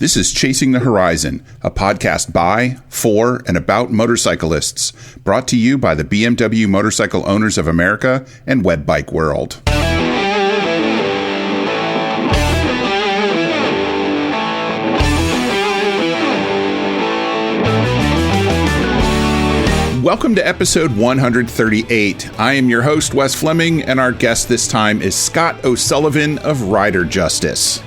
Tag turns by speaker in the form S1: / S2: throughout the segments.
S1: This is Chasing the Horizon, a podcast by, for, and about motorcyclists, brought to you by the BMW Motorcycle Owners of America and webBikeWorld. Welcome to episode 138. I am your host, Wes Fleming, and our guest this time is Scott O'Sullivan of RiderJustice.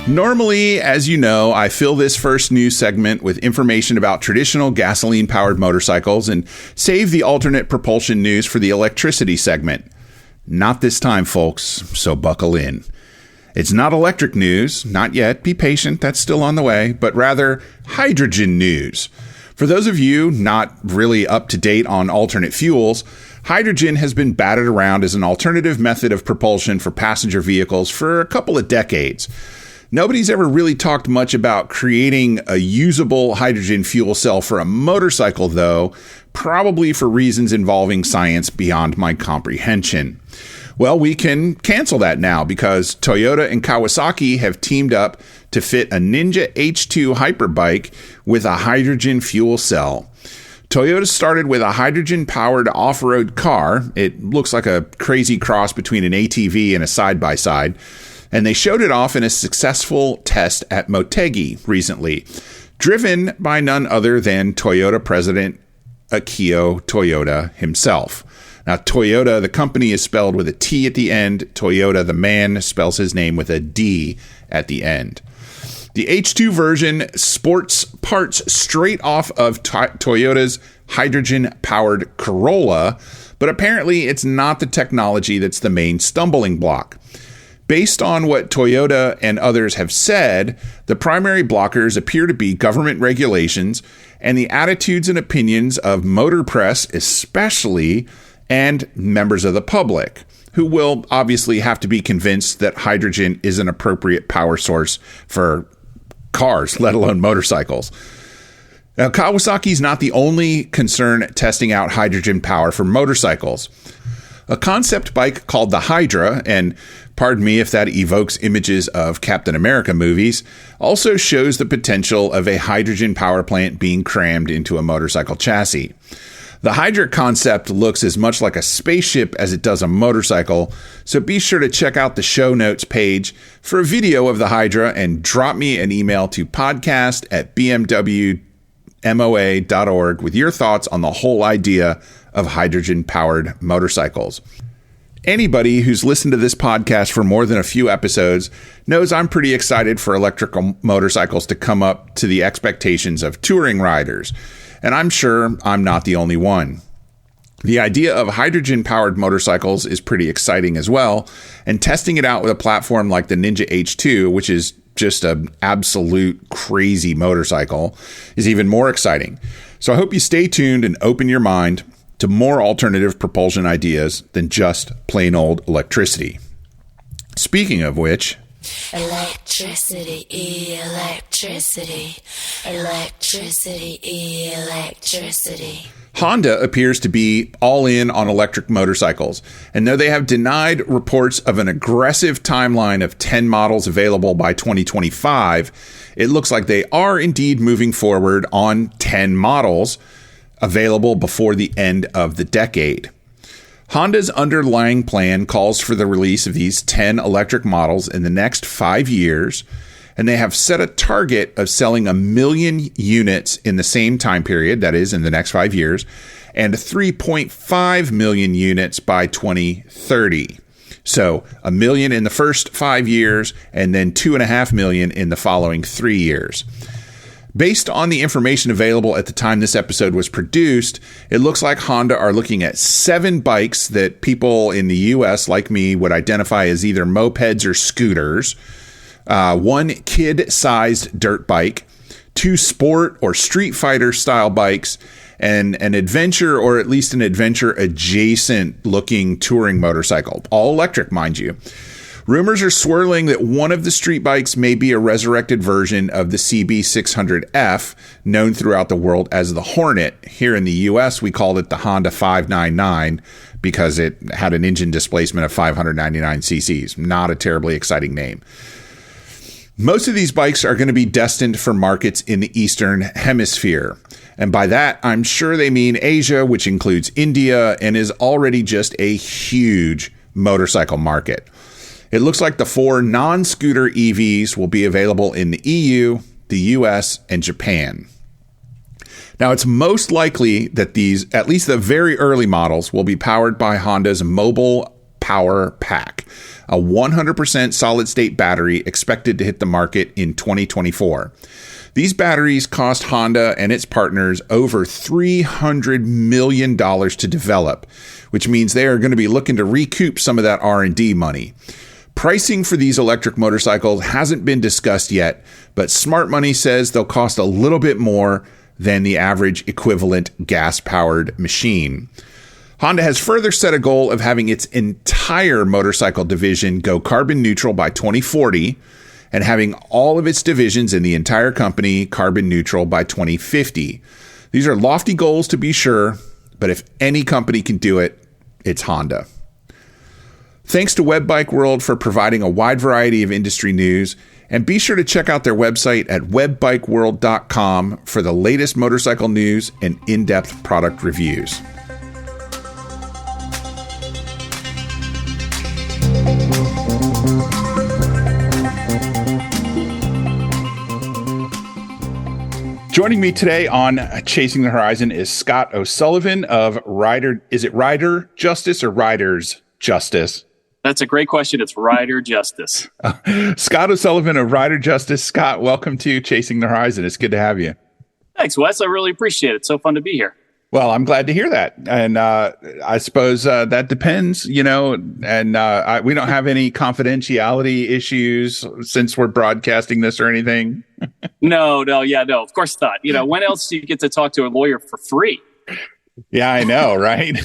S1: Normally, as you know, I fill this first news segment with information about traditional gasoline-powered motorcycles and save the alternate propulsion news for the electricity segment. Not this time, folks, so buckle in. It's not electric news, not yet, be patient, that's still on the way, but rather hydrogen news. For those of you not really up to date on alternate fuels, hydrogen has been batted around as an alternative method of propulsion for passenger vehicles for a couple of decades. Nobody's ever really talked much about creating a usable hydrogen fuel cell for a motorcycle, though, probably for reasons involving science beyond my comprehension. Well, we can cancel that now because Toyota and Kawasaki have teamed up to fit a Ninja H2 hyperbike with a hydrogen fuel cell. Toyota started with a hydrogen-powered off-road car. It looks like a crazy cross between an ATV and a side-by-side. And they showed it off in a successful test at Motegi recently, driven by none other than Toyota president Akio Toyoda himself. Now, Toyota, the company, is spelled with a T at the end. Toyoda, the man, spells his name with a D at the end. The H2 version sports parts straight off of Toyota's hydrogen-powered Corolla, but apparently it's not the technology that's the main stumbling block. Based on what Toyota and others have said, the primary blockers appear to be government regulations and the attitudes and opinions of motor press especially, and members of the public, who will obviously have to be convinced that hydrogen is an appropriate power source for cars, let alone motorcycles. Now, Kawasaki's not the only concern testing out hydrogen power for motorcycles. A concept bike called the Hydra, and pardon me if that evokes images of Captain America movies, also shows the potential of a hydrogen power plant being crammed into a motorcycle chassis. The Hydra concept looks as much like a spaceship as it does a motorcycle, so be sure to check out the show notes page for a video of the Hydra and drop me an email to podcast@bmwmoa.org with your thoughts on the whole idea of hydrogen-powered motorcycles. Anybody who's listened to this podcast for more than a few episodes knows I'm pretty excited for electrical motorcycles to come up to the expectations of touring riders, and I'm sure I'm not the only one. The idea of hydrogen-powered motorcycles is pretty exciting as well, and testing it out with a platform like the Ninja H2, which is just an absolute crazy motorcycle, is even more exciting. So I hope you stay tuned and open your mind to more alternative propulsion ideas than just plain old electricity. Speaking of which,
S2: electricity, electricity, electricity, electricity.
S1: Honda appears to be all in on electric motorcycles, and though they have denied reports of an aggressive timeline of 10 models available by 2025, it looks like they are indeed moving forward on 10 models available before the end of the decade. Honda's underlying plan calls for the release of these 10 electric models in the next 5 years, and they have set a target of selling 1 million units in the same time period, that is, in the next 5 years, and 3.5 million units by 2030. So 1 million in the first 5 years, and then 2.5 million in the following 3 years. Based on the information available at the time this episode was produced, it looks like Honda are looking at 7 bikes that people in the U.S. like me would identify as either mopeds or scooters, 1 kid-sized dirt bike, 2 sport or street fighter style bikes, and an adventure or at least an adventure adjacent looking touring motorcycle, all electric, mind you. Rumors are swirling that one of the street bikes may be a resurrected version of the CB600F, known throughout the world as the Hornet. Here in the US, we called it the Honda 599 because it had an engine displacement of 599 cc's. Not a terribly exciting name. Most of these bikes are going to be destined for markets in the Eastern Hemisphere. And by that, I'm sure they mean Asia, which includes India and is already just a huge motorcycle market. It looks like the 4 non-scooter EVs will be available in the EU, the US, and Japan. Now, it's most likely that these, at least the very early models, will be powered by Honda's Mobile Power Pack, a 100% solid-state battery expected to hit the market in 2024. These batteries cost Honda and its partners over $300 million to develop, which means they are going to be looking to recoup some of that R&D money. Pricing for these electric motorcycles hasn't been discussed yet, but smart money says they'll cost a little bit more than the average equivalent gas-powered machine. Honda has further set a goal of having its entire motorcycle division go carbon neutral by 2040 and having all of its divisions in the entire company carbon neutral by 2050. These are lofty goals, to be sure, but if any company can do it, it's Honda. Thanks to webBikeWorld for providing a wide variety of industry news, and be sure to check out their website at webBikeWorld.com for the latest motorcycle news and in-depth product reviews. Joining me today on Chasing the Horizon is Scott O'Sullivan of RiderJustice or Riders Justice?
S3: That's a great question. It's RiderJustice.
S1: Scott O'Sullivan of RiderJustice. Scott, welcome to Chasing the Horizon. It's good to have you.
S3: Thanks, Wes. I really appreciate it. It's so fun to be here.
S1: Well, I'm glad to hear that. And I suppose that depends, we don't have any confidentiality issues since we're broadcasting this or anything.
S3: No, of course not. When else do you get to talk to a lawyer for free?
S1: Yeah, I know, right?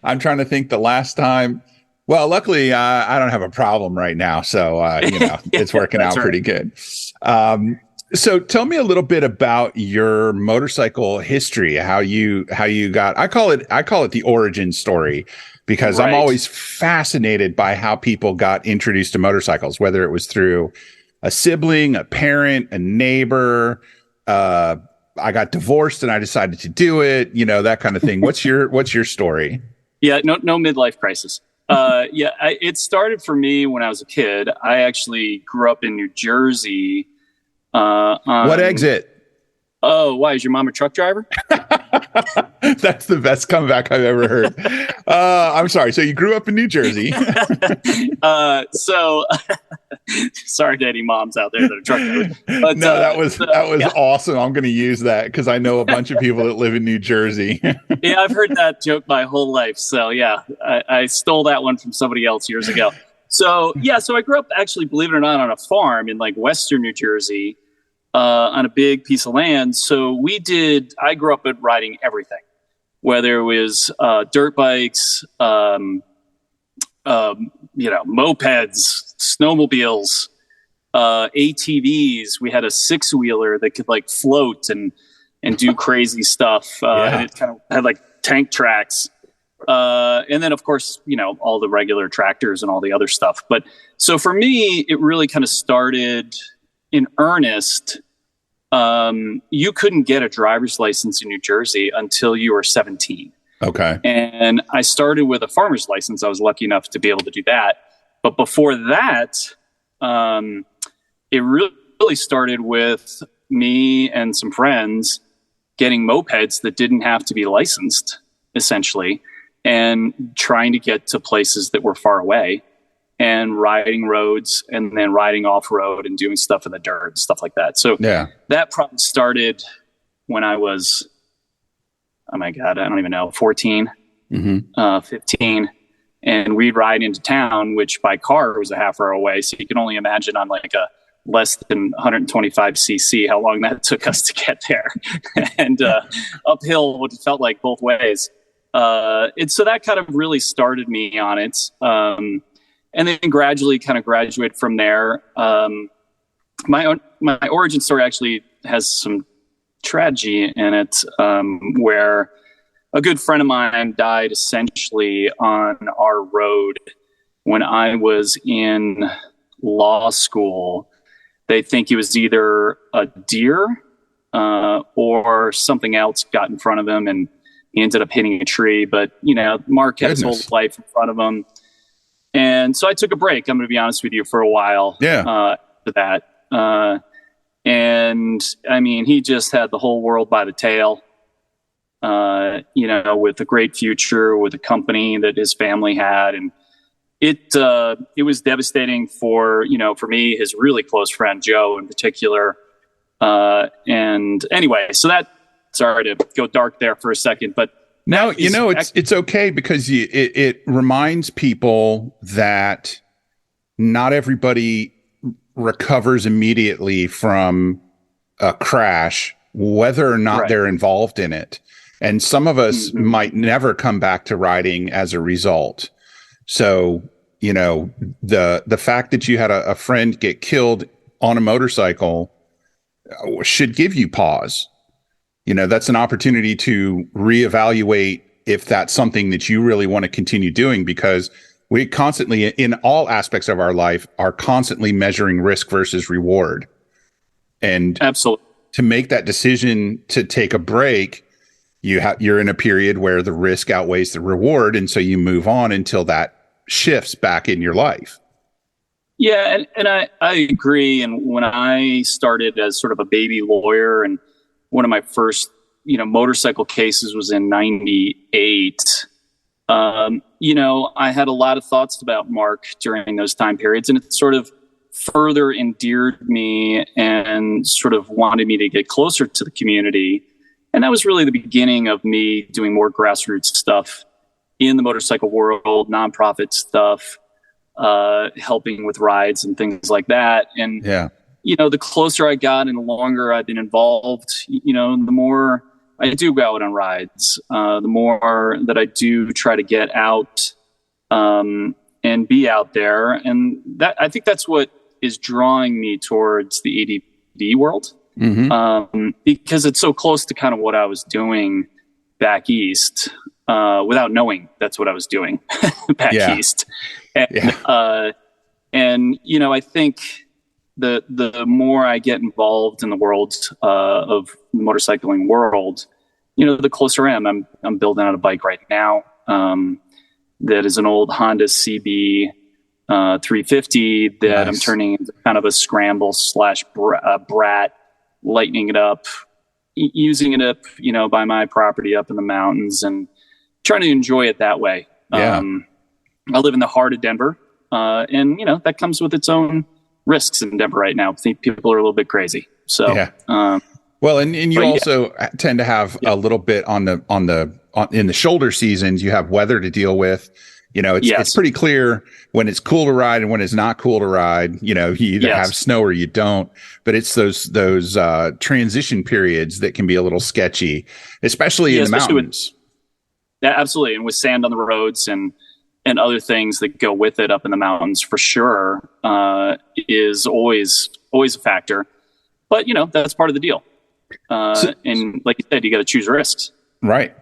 S1: I'm trying to think the last time. Well, luckily, I don't have a problem right now. So, it's working out pretty good. So tell me a little bit about your motorcycle history, how you got, I call it the origin story, because I'm always fascinated by how people got introduced to motorcycles, whether it was through a sibling, a parent, a neighbor, I got divorced and I decided to do it, that kind of thing. What's your story?
S3: Yeah, no midlife crisis. It started for me when I was a kid. I actually grew up in New Jersey.
S1: What exit?
S3: Oh, why? Is your mom a truck driver?
S1: That's the best comeback I've ever heard. I'm sorry. So you grew up in New Jersey.
S3: Sorry to any moms out there that are truck drivers. But,
S1: no, that was awesome. I'm going to use that because I know a bunch of people that live in New Jersey.
S3: Yeah, I've heard that joke my whole life. So yeah, I stole that one from somebody else years ago. So I grew up actually, believe it or not, on a farm in like Western New Jersey. On a big piece of land. So I grew up at riding everything, whether it was dirt bikes, mopeds, snowmobiles, ATVs. We had a 6-wheeler that could like float and do crazy stuff. And it kind of had like tank tracks. And then of course, all the regular tractors and all the other stuff. But so for me, it really kind of started in earnest. You couldn't get a driver's license in New Jersey until you were 17.
S1: Okay.
S3: And I started with a farmer's license. I was lucky enough to be able to do that. But before that, it really started with me and some friends getting mopeds that didn't have to be licensed, essentially, and trying to get to places that were far away. And riding roads and then riding off road and doing stuff in the dirt and stuff like that. So that probably started when I was, oh my God, I don't even know, 14, 15. And we'd ride into town, which by car was a half hour away. So you can only imagine on like a less than 125 cc, how long that took us to get there. And uphill, what it felt like both ways. So that kind of really started me on it. And then gradually kind of graduate from there. My origin story actually has some tragedy in it, where a good friend of mine died essentially on our road when I was in law school. They think it was either a deer or something else got in front of him, and he ended up hitting a tree. But, Mark had his whole life in front of him. And so I took a break, I'm going to be honest with you, for a while after that. And, I mean, he just had the whole world by the tail, with a great future, with a company that his family had. And it was devastating for me, his really close friend, Joe, in particular. And anyway, so sorry to go dark there for a second, but
S1: no, it's okay, because it reminds people that not everybody recovers immediately from a crash, whether or not they're involved in it. And some of us might never come back to riding as a result. So, the fact that you had a friend get killed on a motorcycle should give you pause. That's an opportunity to reevaluate if that's something that you really want to continue doing, because we constantly, in all aspects of our life, are constantly measuring risk versus reward. And
S3: absolutely,
S1: to make that decision to take a break, you're in a period where the risk outweighs the reward. And so you move on until that shifts back in your life.
S3: Yeah. And I agree. And when I started as sort of a baby lawyer, and one of my first, motorcycle cases was in 98. I had a lot of thoughts about Mark during those time periods, and it sort of further endeared me and sort of wanted me to get closer to the community. And that was really the beginning of me doing more grassroots stuff in the motorcycle world, nonprofit stuff, helping with rides and things like that. And, the closer I got and the longer I've been involved, the more I do go out on rides, the more that I do try to get out and be out there. And I think that's what is drawing me towards the ADV world, because it's so close to kind of what I was doing back east, without knowing that's what I was doing back east. And, I think the more I get involved in the world of the motorcycling world, the closer I am. I'm building out a bike right now that is an old Honda CB 350 that I'm turning into kind of a scramble / brat, lightening it up, using it up, by my property up in the mountains, and trying to enjoy it that way. I live in the heart of Denver, and that comes with its own risks in Denver right now. I think people are a little bit crazy. So,
S1: well, and you also tend to have a little bit in the shoulder seasons, you have weather to deal with. It's pretty clear when it's cool to ride and when it's not cool to ride. You either have snow or you don't. But it's those transition periods that can be a little sketchy, especially in the mountains.
S3: Absolutely, and with sand on the roads and other things that go with it up in the mountains, for sure, is always a factor. But that's part of the deal. And like you said, you got to choose risks.
S1: Right.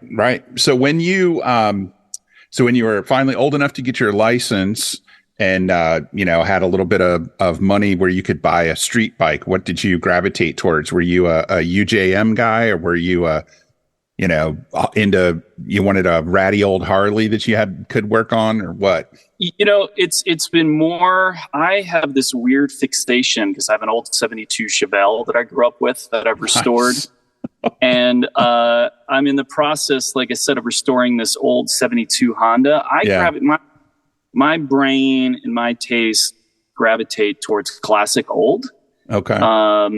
S1: So when you were finally old enough to get your license and had a little bit of money where you could buy a street bike, what did you gravitate towards? Were you a UJM guy, or were you you wanted a ratty old Harley that you could work on, or what?
S3: It's been more, I have this weird fixation because I have an old 72 Chevelle that I grew up with that I've restored. Nice. And I'm in the process, like I said, of restoring this old 72 Honda. My brain and my taste gravitate towards classic old.
S1: Okay.
S3: I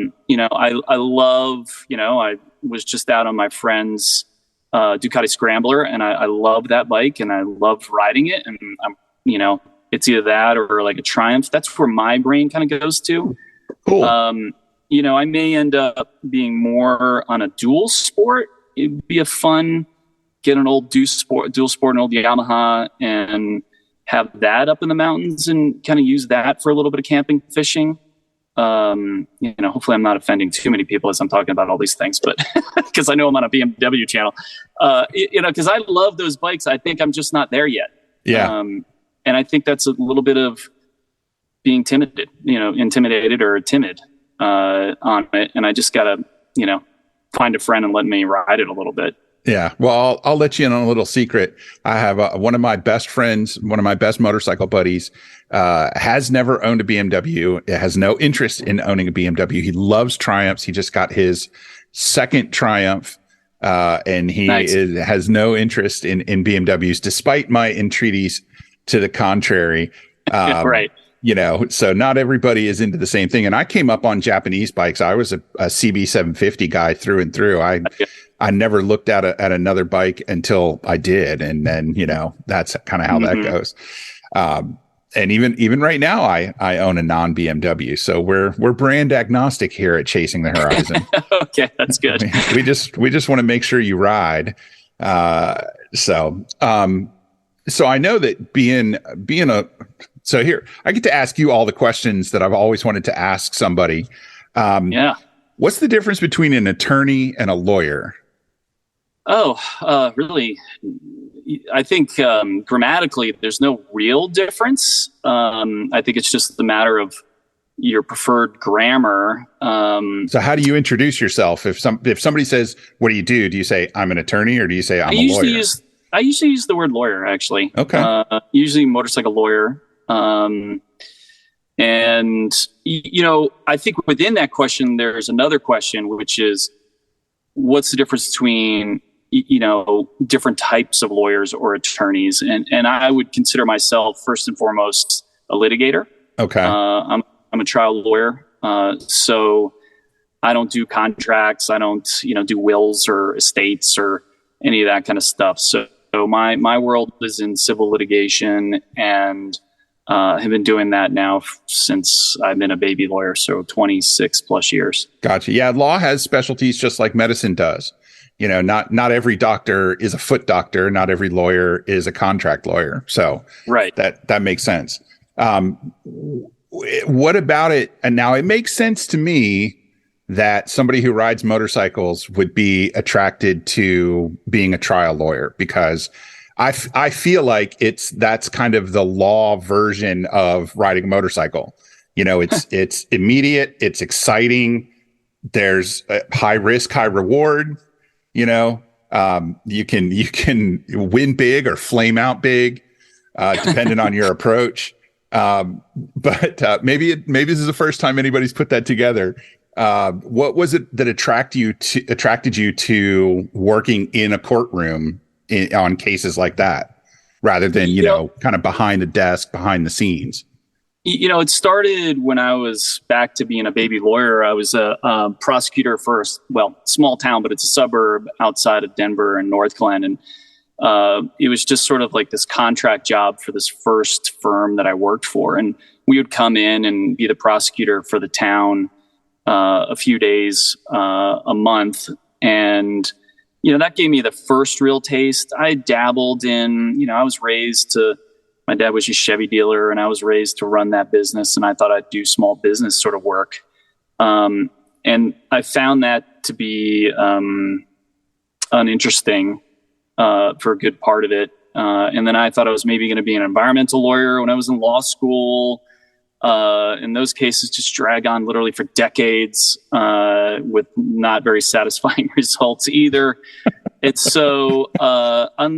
S3: love, I was just out on my friend's Ducati Scrambler, and I love that bike and I love riding it. And I'm, it's either that or like a Triumph. That's where my brain kind of goes to.
S1: Cool.
S3: I may end up being more on a dual sport. It'd be get an old dual sport, an old Yamaha, and have that up in the mountains and kind of use that for a little bit of camping, fishing. hopefully I'm not offending too many people as I'm talking about all these things, but because I know I'm on a BMW channel, because I love those bikes. I think I'm just not there yet.
S1: Yeah.
S3: And I think that's a little bit of being intimidated or timid on it. And I just got to, find a friend and let me ride it a little bit.
S1: Yeah. Well, I'll let you in on a little secret. I have one of my best friends, one of my best motorcycle buddies, has never owned a BMW. Has no interest in owning a BMW. He loves Triumphs. He just got his second Triumph. And he has no interest in BMWs, despite my entreaties to the contrary.
S3: Right.
S1: So not everybody is into the same thing. And I came up on Japanese bikes. I was a CB 750 guy through and through. I never looked at another bike until I did. And then, that's kind of how that goes. And even right now, I own a non BMW. So we're brand agnostic here at Chasing the Horizon.
S3: Okay. That's good.
S1: We just want to make sure you ride. So I know that so here, I get to ask you all the questions that I've always wanted to ask somebody. What's the difference between an attorney and a lawyer?
S3: Oh, really? I think grammatically, there's no real difference. I think it's just the matter of your preferred grammar.
S1: So how do you introduce yourself? If somebody says, "What do?" Do you say, "I'm an attorney," or do you say, "I'm a lawyer"?
S3: I usually use the word lawyer, actually.
S1: Okay.
S3: Usually motorcycle lawyer. And, I think within that question, there's another question, which is, what's the difference between, different types of lawyers or attorneys? And I would consider myself first and foremost a litigator.
S1: Okay.
S3: I'm a trial lawyer. So I don't do contracts. I don't, do wills or estates or any of that kind of stuff. So my world is in civil litigation, and have been doing that now since I've been a baby lawyer, so 26 plus years. Gotcha.
S1: Yeah, law has specialties just like medicine does. Not every doctor is a foot doctor. Not every lawyer is a contract lawyer. So
S3: right.
S1: That makes sense. What about it? And now it makes sense to me that somebody who rides motorcycles would be attracted to being a trial lawyer, because I feel like that's kind of the law version of riding a motorcycle. It's immediate, it's exciting. There's a high risk, high reward. You can win big or flame out big, depending on your approach. But maybe this is the first time anybody's put that together. What was it that attracted you to working in a courtroom on cases like that, rather than, kind of behind the desk, behind the scenes?
S3: It started when I was back to being a baby lawyer. I was a prosecutor for small town, but it's a suburb outside of Denver and North Glen. And it was just sort of like this contract job for this first firm that I worked for. And we would come in and be the prosecutor for the town a few days a month. And that gave me the first real taste. I dabbled in, I was raised my dad was a Chevy dealer, and I was raised to run that business. And I thought I'd do small business sort of work. And I found that to be uninteresting for a good part of it. And then I thought I was maybe going to be an environmental lawyer when I was in law school. And those cases just drag on literally for decades with not very satisfying results either. It's so on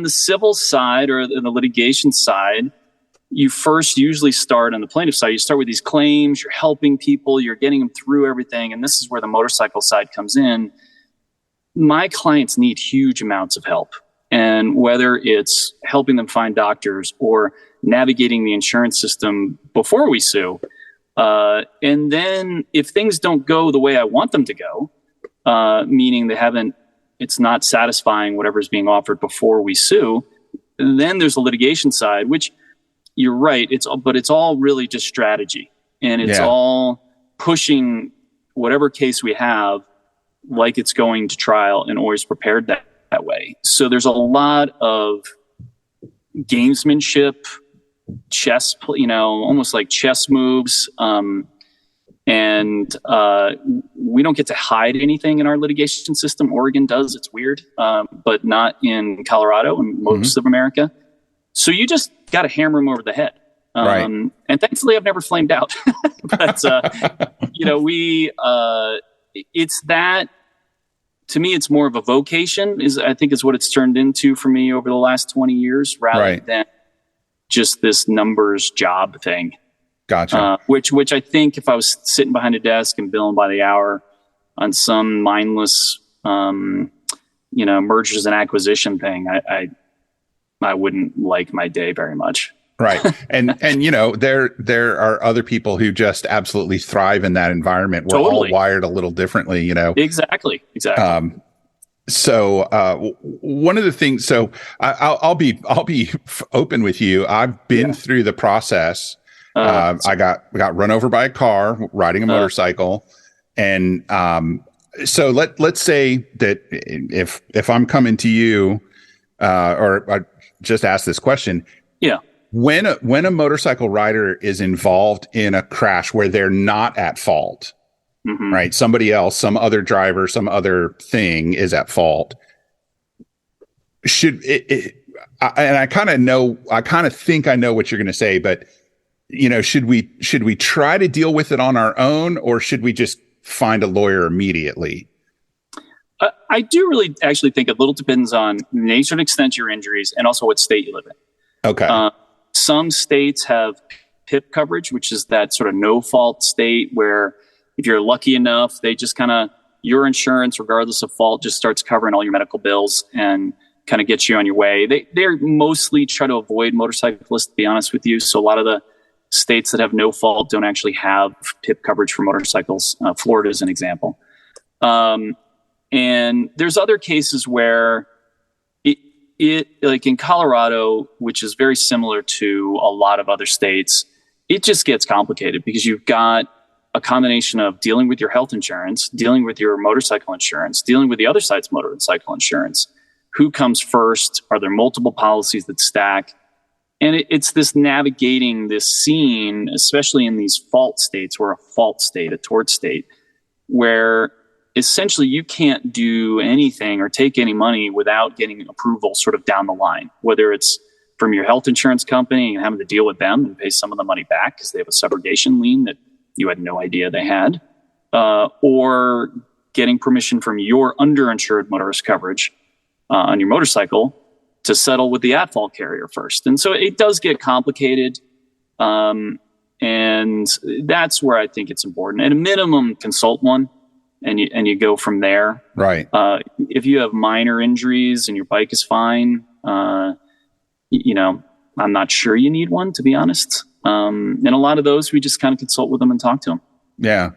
S3: the civil side or in the litigation side, you first usually start on the plaintiff side. You start with these claims, you're helping people, you're getting them through everything. And this is where the motorcycle side comes in. My clients need huge amounts of help. And whether it's helping them find doctors or navigating the insurance system before we sue. And then if things don't go the way I want them to go, meaning it's not satisfying whatever's being offered before we sue, then there's the litigation side, which you're right. It's all really just strategy, and it's all pushing whatever case we have like it's going to trial and always prepared that way. So there's a lot of gamesmanship, chess, almost like chess moves. And we don't get to hide anything in our litigation system. Oregon does. It's weird, but not in Colorado and most of America. So you just got to hammer them over the head.
S1: Right.
S3: And thankfully, I've never flamed out. But, it's that, to me, it's more of a vocation, I think is what it's turned into for me over the last 20 years, rather than just this numbers job thing.
S1: Gotcha.
S3: Which I think if I was sitting behind a desk and billing by the hour on some mindless, mergers and acquisition thing, I wouldn't like my day very much.
S1: Right. And there are other people who just absolutely thrive in that environment. We're all wired a little differently,
S3: Exactly.
S1: So one of the things, I'll be open with you. I've been through the process. I got run over by a car riding a motorcycle. And so let's say that if I'm coming to you, or I just ask this question.
S3: Yeah.
S1: When a motorcycle rider is involved in a crash where they're not at fault, right? Somebody else, some other driver, some other thing is at fault. And I kind of think I know what you're going to say, but should we try to deal with it on our own, or should we just find a lawyer immediately?
S3: I do really actually think a little depends on the nature and extent of your injuries and also what state you live in.
S1: Okay.
S3: Some states have PIP coverage, which is that sort of no fault state where if you're lucky enough, they just kind of, your insurance, regardless of fault, just starts covering all your medical bills and kind of gets you on your way. They're mostly try to avoid motorcyclists, to be honest with you. So a lot of the states that have no fault don't actually have PIP coverage for motorcycles. Florida is an example. And there's other cases where it like in Colorado, which is very similar to a lot of other states, it just gets complicated because you've got a combination of dealing with your health insurance, dealing with your motorcycle insurance, dealing with the other side's motorcycle insurance. Who comes first? Are there multiple policies that stack? And it's this navigating this scene, especially in these fault states, or a fault state, a tort state, where essentially you can't do anything or take any money without getting approval sort of down the line, whether it's from your health insurance company and having to deal with them and pay some of the money back because they have a subrogation lien that you had no idea they had, or getting permission from your underinsured motorist coverage on your motorcycle to settle with the at-fault carrier first. And so it does get complicated. And that's where I think it's important. At a minimum, consult one and you go from there.
S1: Right.
S3: If you have minor injuries and your bike is fine, I'm not sure you need one, to be honest. And a lot of those, we just kind of consult with them and talk to them.
S1: Yeah.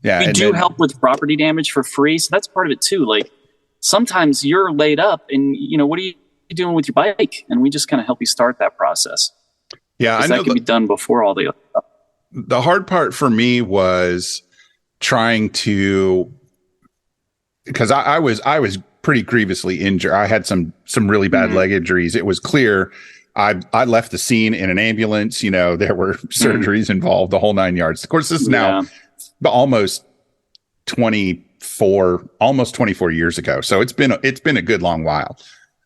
S1: Yeah.
S3: We do help with property damage for free. So that's part of it too. Like sometimes you're laid up and, what are you doing with your bike? And we just kind of help you start that process.
S1: Yeah. I know
S3: that can be done before all the other stuff.
S1: The hard part for me was trying to, because I was pretty grievously injured. I had some really bad leg injuries. It was clear. I left the scene in an ambulance. There were surgeries involved, the whole 9 yards. Of course, this is now almost 24 years ago. So it's been a good long while.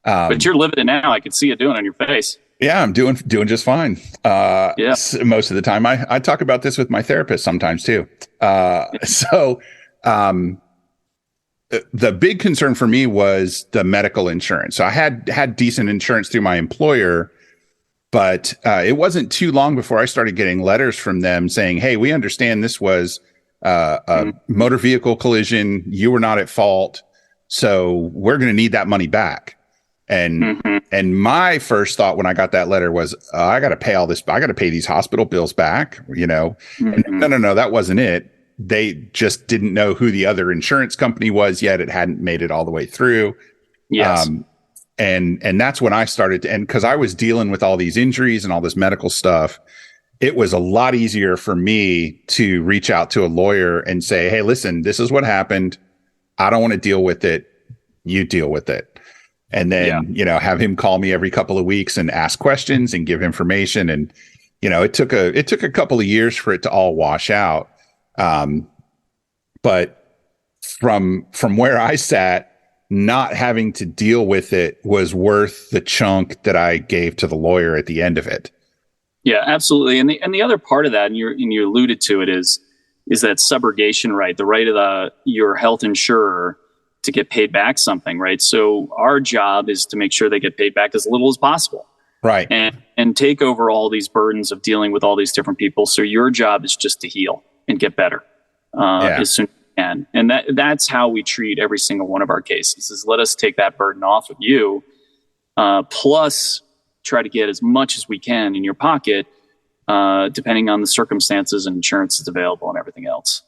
S3: But you're living it now. I can see it doing on your face.
S1: Yeah, I'm doing just fine. Most of the time. I talk about this with my therapist sometimes too. The big concern for me was the medical insurance. So I had decent insurance through my employer, but it wasn't too long before I started getting letters from them saying, "Hey, we understand this was a motor vehicle collision. You were not at fault, so we're going to need that money back." And my first thought when I got that letter was, I got to pay all this. I got to pay these hospital bills back, And no, that wasn't it. They just didn't know who the other insurance company was yet. It hadn't made it all the way through.
S3: Yes.
S1: And that's when I started and cause I was dealing with all these injuries and all this medical stuff. It was a lot easier for me to reach out to a lawyer and say, "Hey, listen, this is what happened. I don't want to deal with it. You deal with it." And then, have him call me every couple of weeks and ask questions and give information. And, it took a couple of years for it to all wash out. But from where I sat, not having to deal with it was worth the chunk that I gave to the lawyer at the end of it.
S3: Yeah, absolutely. And the other part of that, and you alluded to it, is that subrogation right, the right of your health insurer to get paid back something, right? So our job is to make sure they get paid back as little as possible.
S1: Right.
S3: And take over all these burdens of dealing with all these different people. So your job is just to heal and get better as soon as you can. And that's how we treat every single one of our cases, is let us take that burden off of you, plus try to get as much as we can in your pocket, depending on the circumstances and insurance that's available and everything else.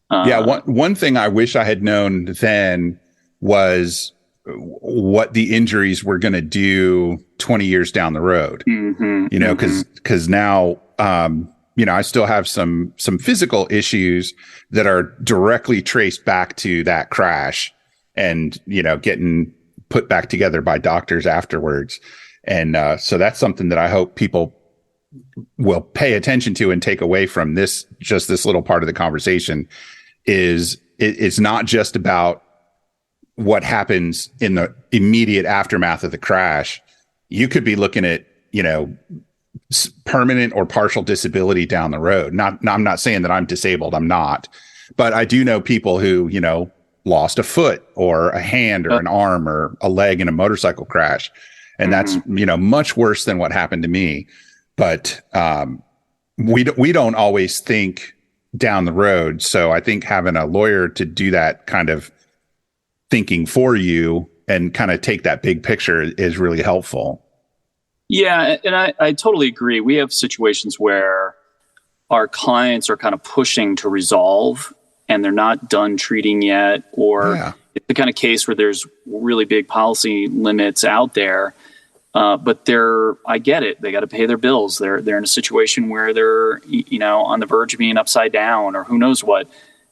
S1: One thing I wish I had known then was what the injuries were going to do 20 years down the road. Because now, I still have some physical issues that are directly traced back to that crash and, getting put back together by doctors afterwards. And so that's something that I hope people will pay attention to and take away from this little part of the conversation. It's not just about what happens in the immediate aftermath of the crash. You could be looking at, permanent or partial disability down the road. I'm not saying that I'm disabled. I'm not, but I do know people who, lost a foot or a hand or an arm or a leg in a motorcycle crash. And that's, much worse than what happened to me. But, we don't always think down the road. So I think having a lawyer to do that kind of thinking for you and kind of take that big picture is really helpful.
S3: Yeah. And I totally agree. We have situations where our clients are kind of pushing to resolve and they're not done treating yet, or it's the kind of case where there's really big policy limits out there. But I get it. They got to pay their bills. They're in a situation where they're, on the verge of being upside down or who knows what.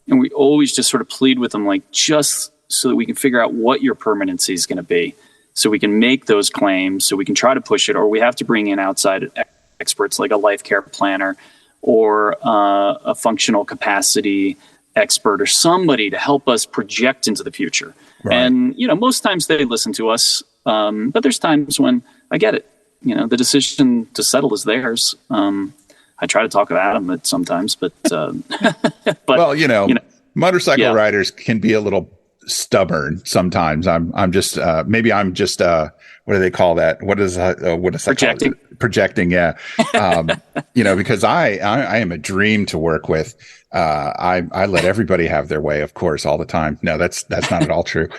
S3: And we always just sort of plead with them, like, just so that we can figure out what your permanency is going to be, so we can make those claims, so we can try to push it, or we have to bring in outside experts like a life care planner or a functional capacity expert or somebody to help us project into the future. Right. And, most times they listen to us, but there's times when I get it. The decision to settle is theirs. I try to talk about them sometimes, but
S1: motorcycle riders can be a little stubborn sometimes. I'm just maybe I'm just what do they call that? What is
S3: projecting?
S1: Projecting, yeah. Because I am a dream to work with. I let everybody have their way, of course, all the time. No, that's not at all true.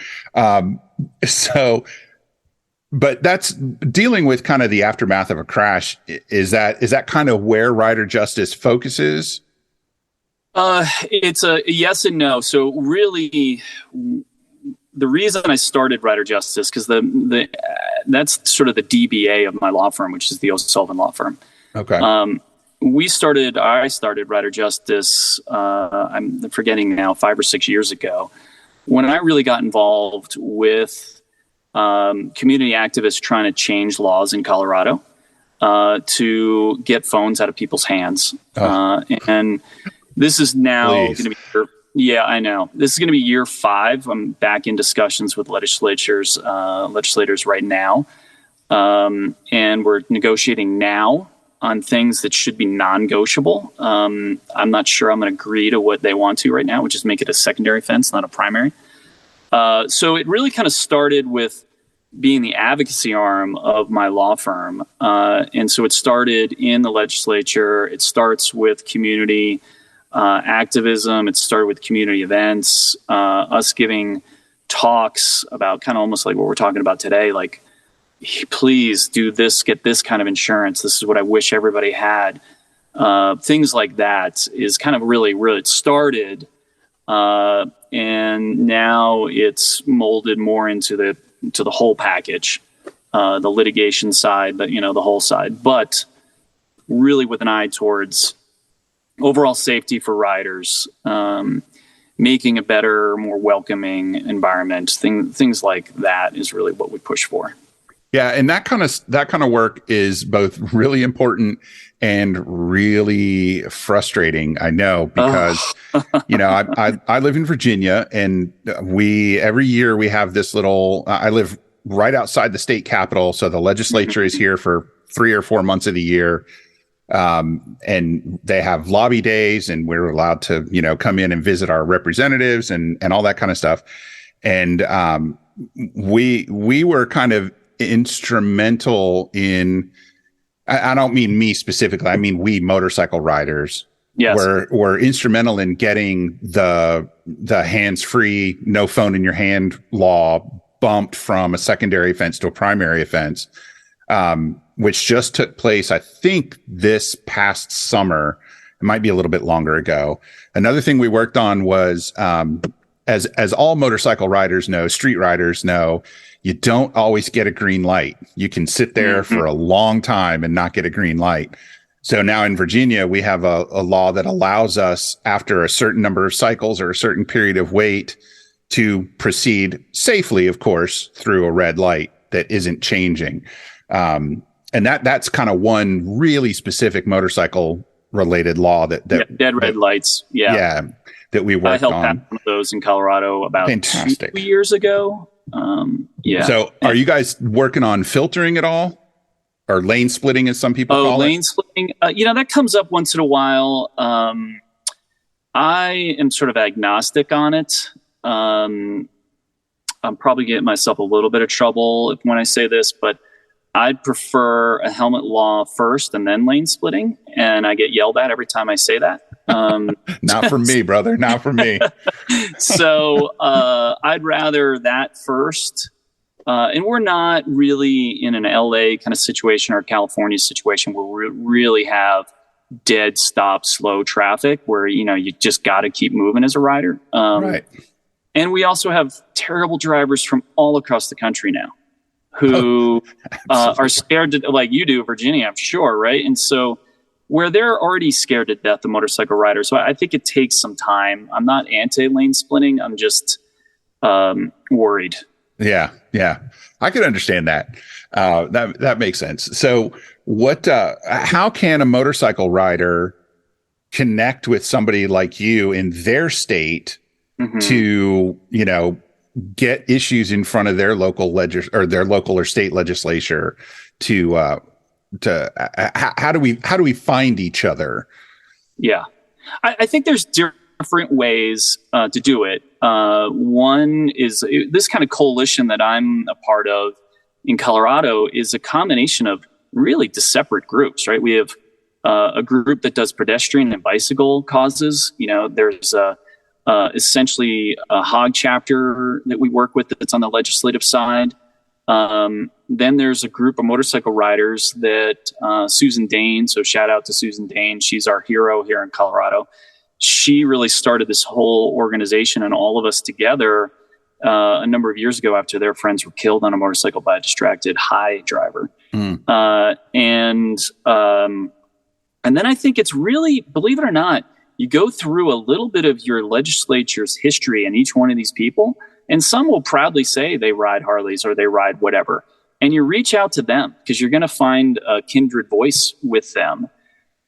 S1: But that's dealing with kind of the aftermath of a crash. Is that kind of where RiderJustice focuses? It's a yes and no. So really, the reason I started RiderJustice, because that's sort of the DBA of my law firm, which is the O'Sullivan Law Firm. Okay. I started RiderJustice, I'm forgetting now, 5 or 6 years ago, when I really got involved with community activists trying to change laws in Colorado to get phones out of people's hands. And this is now going to be I know. This is going to be year 5. I'm back in discussions with legislators right now. And we're negotiating now on things that should be non-negotiable. I'm not sure I'm going to agree to what they want to right now, which is make it a secondary offense, not a primary. So it really kind of started with being the advocacy arm of my law firm. And so it started in the legislature. It starts with community activism. It started with community events, us giving talks about kind of almost like what we're talking about today, like, please do this, get this kind of insurance. This is what I wish everybody had. Things like that is kind of really it started. And now it's molded more into the whole package, the litigation side, but the whole side, but really with an eye towards overall safety for riders, making a better, more welcoming environment. Things like that is really what we push for. Yeah, and that kind of work is both really important and really frustrating. I know because I live in Virginia, and every year we have this little. I live right outside the state capitol, so the legislature is here for 3 or 4 months of the year, and they have lobby days, and we're allowed to come in and visit our representatives and all that kind of stuff. And we were kind of instrumental in, I don't mean me specifically, I mean we motorcycle riders were instrumental in getting the hands-free, no phone in your hand law bumped from a secondary offense to a primary offense, which just took place, I think, this past summer. It might be a little bit longer ago. Another thing we worked on was, as all motorcycle riders know, street riders know, you don't always get a green light. You can sit there for a long time and not get a green light. So now in Virginia, we have a law that allows us, after a certain number of cycles or a certain period of wait, to proceed safely, of course, through a red light that isn't changing. And that's kind of one really specific motorcycle related law that
S3: dead red lights. Yeah.
S1: That we worked on. I helped
S3: pass one of those in Colorado about 2 years ago.
S1: So are you guys working on filtering at all? Or lane splitting, as some people call it?
S3: Lane splitting. That comes up once in a while. I am sort of agnostic on it. I'm probably getting myself a little bit of trouble when I say this, but I'd prefer a helmet law first and then lane splitting. And I get yelled at every time I say that.
S1: Not from me, brother. Not from me.
S3: So I'd rather that first. And we're not really in an LA kind of situation or a California situation where we really have dead stop, slow traffic where, you just got to keep moving as a rider.
S1: Right.
S3: And we also have terrible drivers from all across the country now who are scared to, like you do, Virginia, I'm sure. Right. And so where they're already scared to death, the motorcycle riders. So I think it takes some time. I'm not anti-lane splitting. I'm just worried.
S1: Yeah. I could understand that. That makes sense. So how can a motorcycle rider connect with somebody like you in their state to, get issues in front of their local local or state legislature how do we find each other? Yeah.
S3: I think there's different ways to do it. One is this kind of coalition that I'm a part of in Colorado is a combination of really separate groups, right? We have a group that does pedestrian and bicycle causes. There's essentially a hog chapter that we work with that's on the legislative side. Then there's a group of motorcycle riders that Susan Dane, so shout out to Susan Dane. She's our hero here in Colorado. She really started this whole organization and all of us together a number of years ago after their friends were killed on a motorcycle by a distracted high driver. And then I think it's really, believe it or not, you go through a little bit of your legislature's history and each one of these people, and some will proudly say they ride Harleys or they ride whatever. And you reach out to them because you're going to find a kindred voice with them.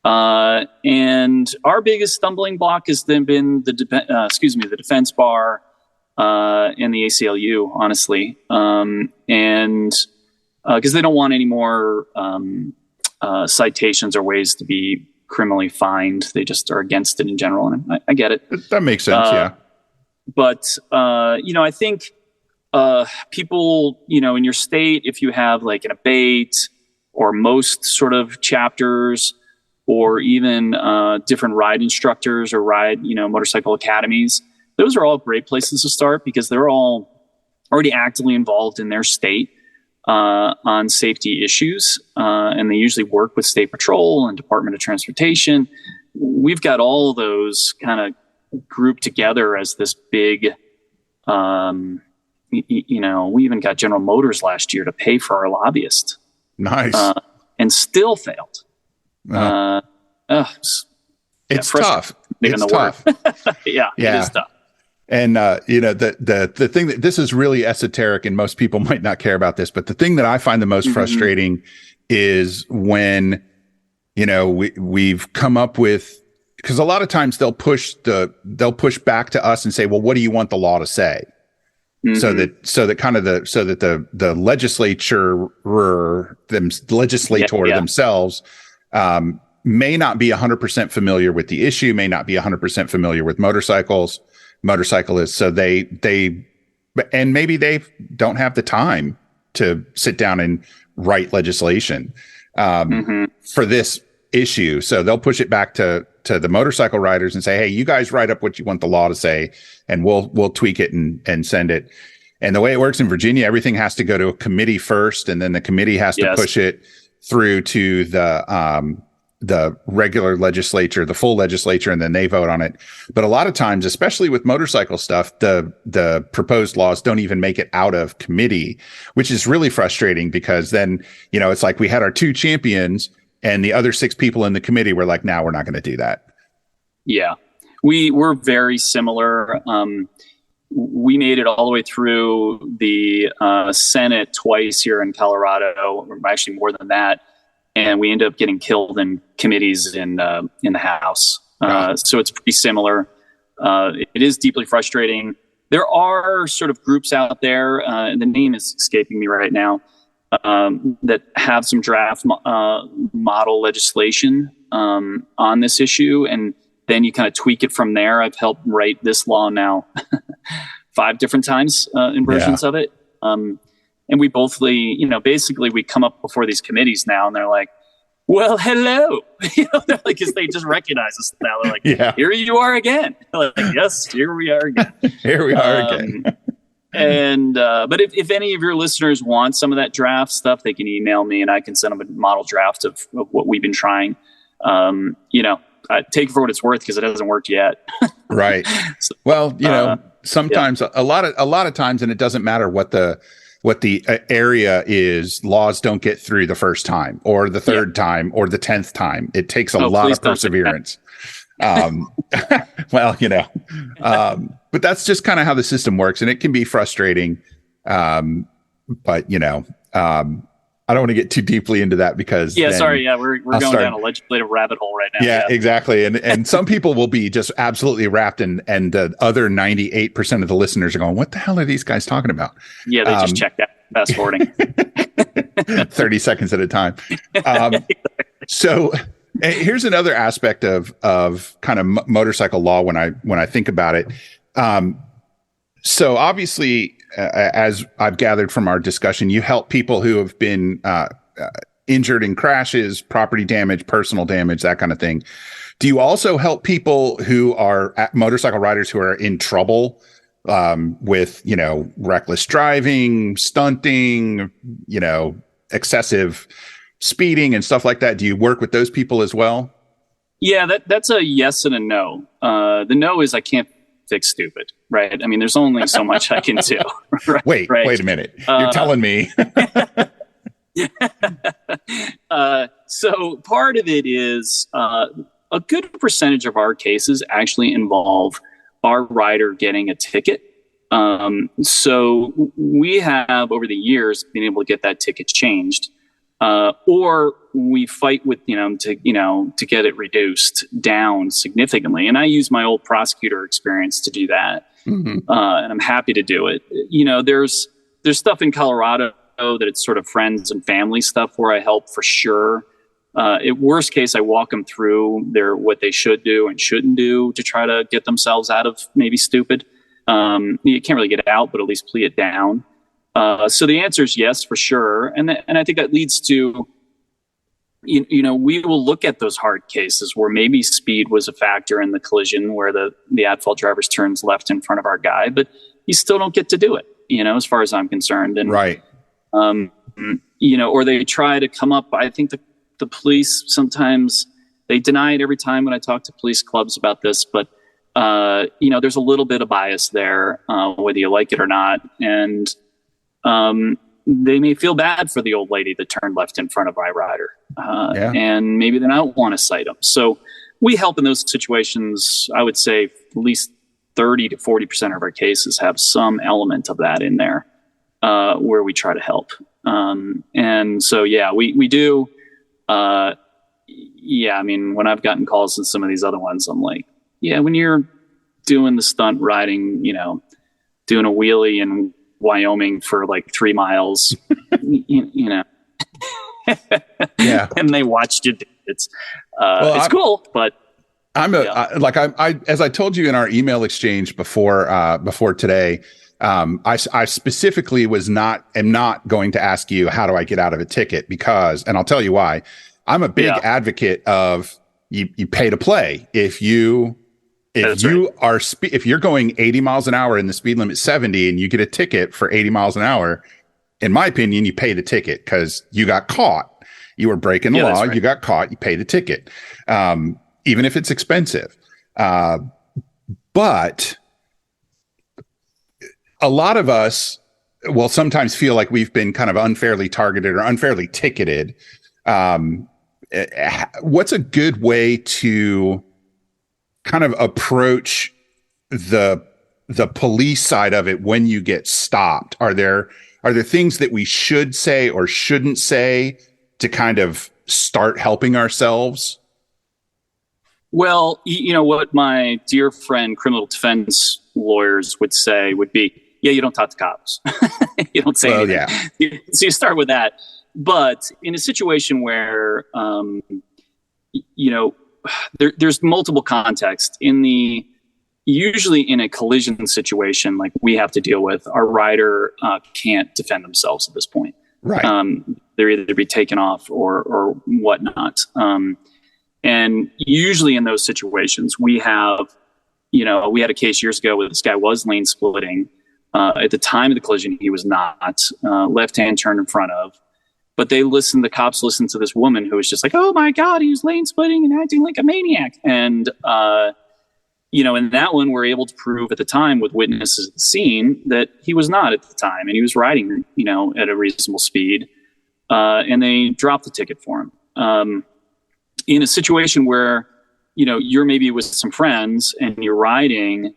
S3: And our biggest stumbling block has then been the defense bar and the ACLU, honestly. And because they don't want any more citations or ways to be criminally fined. They just are against it in general. And I get it.
S1: That makes sense, yeah.
S3: But, I think people, in your state, if you have like an abate or most sort of chapters or even different ride instructors or motorcycle academies, those are all great places to start because they're all already actively involved in their state on safety issues. And they usually work with State Patrol and Department of Transportation. We've got all those kind of grouped together as this big, we even got General Motors last year to pay for our lobbyist.
S1: Nice.
S3: And still failed.
S1: It's tough. It's tough.
S3: Yeah, it is tough.
S1: And the thing that this is really esoteric and most people might not care about this, but the thing that I find the most frustrating is when, we've come up with, because a lot of times they'll push back to us and say, well, what do you want the law to say? So that the legislator themselves may not be 100% familiar with the issue, may not be 100% familiar with motorcyclists. So and maybe they don't have the time to sit down and write legislation for this issue. So they'll push it back to the motorcycle riders and say, hey, you guys write up what you want the law to say, and we'll tweak it and send it. And the way it works in Virginia, everything has to go to a committee first, and then the committee has to push it through to the regular legislature, the full legislature, and then they vote on it. But a lot of times, especially with motorcycle stuff, the proposed laws don't even make it out of committee, which is really frustrating because then, it's like we had our two champions and the other 6 people in the committee were like, we're not going to do that. Yeah.
S3: We're very similar. We made it all the way through the Senate twice here in Colorado, or actually more than that. And we ended up getting killed in committees in the House. So it's pretty similar. It is deeply frustrating. There are sort of groups out there, and the name is escaping me right now, that have some draft model legislation on this issue. And then you kind of tweak it from there. I've helped write this law now 5 different times in versions of it. And we both, basically we come up before these committees now and they're like, well, hello. They're like, because they just recognize us now. They're like, here you are again. They're like, yes, here we are again.
S1: Here we are again.
S3: And, but if any of your listeners want some of that draft stuff, they can email me and I can send them a model draft of what we've been trying. Take it for what it's worth because it hasn't worked yet.
S1: Right. So, well, sometimes a lot of times, and it doesn't matter what the area is, laws don't get through the first time or the third time or the 10th time. It takes a lot of perseverance. Well, but that's just kind of how the system works, and it can be frustrating. But I don't want to get too deeply into that because
S3: we're going down a legislative rabbit hole right now.
S1: Yeah, exactly. And some people will be just absolutely wrapped, and the other 98% of the listeners are going, what the hell are these guys talking about?
S3: Yeah, they just checked that fast forwarding
S1: 30 seconds at a time. So here's another aspect of kind of motorcycle law when I think about it. So obviously, as I've gathered from our discussion, you help people who have been injured in crashes, property damage, personal damage, that kind of thing. Do you also help people who are motorcycle riders who are in trouble with, reckless driving, stunting, excessive speeding and stuff like that? Do you work with those people as well?
S3: Yeah, that's a yes and a no. The no is I can't fix stupid, right? I mean, there's only so much I can do. Right?
S1: Wait a minute. You're telling me.
S3: So part of it is a good percentage of our cases actually involve our rider getting a ticket. So we have over the years been able to get that ticket changed, or we fight with to get it reduced down significantly. And I use my old prosecutor experience to do that, and I'm happy to do it. There's stuff in Colorado that it's sort of friends and family stuff where I help for sure. At worst case, I walk them through what they should do and shouldn't do to try to get themselves out of maybe stupid. You can't really get it out, but at least plea it down. So the answer is yes, for sure. And I think that leads to, we will look at those hard cases where maybe speed was a factor in the collision where the at-fault driver turns left in front of our guy, but you still don't get to do it, as far as I'm concerned. And,
S1: right.
S3: Or they try to come up. I think the police sometimes they deny it every time when I talk to police clubs about this, but there's a little bit of bias there, whether you like it or not. And they may feel bad for the old lady that turned left in front of my rider, and maybe they don't want to cite them. So we help in those situations, I would say, at least 30 to 40% of our cases have some element of that in there, where we try to help. And so, yeah, we do. Yeah, I mean, when I've gotten calls in some of these other ones, I'm like, yeah, when you're doing the stunt riding, doing a wheelie in Wyoming for like 3 miles,
S1: yeah,
S3: and they watched you. It's cool, but
S1: I as I told you in our email exchange before today, I specifically am not going to ask you, how do I get out of a ticket? Because, and I'll tell you why. I'm a big advocate of you pay to play. If you're going 80 miles an hour and the speed limit 70 and you get a ticket for 80 miles an hour, in my opinion, you pay the ticket because you got caught. You were breaking the law. Right. You got caught. You pay the ticket, even if it's expensive. But a lot of us will sometimes feel like we've been kind of unfairly targeted or unfairly ticketed. What's a good way to kind of approach the police side of it when you get stopped? Are there things that we should say or shouldn't say to kind of start helping ourselves?
S3: Well, what my dear friend criminal defense lawyers would say would be, yeah, you don't talk to cops. You don't say anything. Yeah. So you start with that. But in a situation where, there's multiple contexts usually in a collision situation like we have to deal with, our rider can't defend themselves at this point.
S1: Right.
S3: They're either to be taken off or whatnot. And usually in those situations, we had a case years ago where this guy was lane splitting. At the time of the collision, he was not. Left-hand turn in front of. But the cops listened to this woman who was just like, oh my God, he was lane splitting and acting like a maniac. And, in that one, we're able to prove at the time with witnesses at the scene that he was not at the time and he was riding, at a reasonable speed. And they dropped the ticket for him. In a situation where, you're maybe with some friends and you're riding,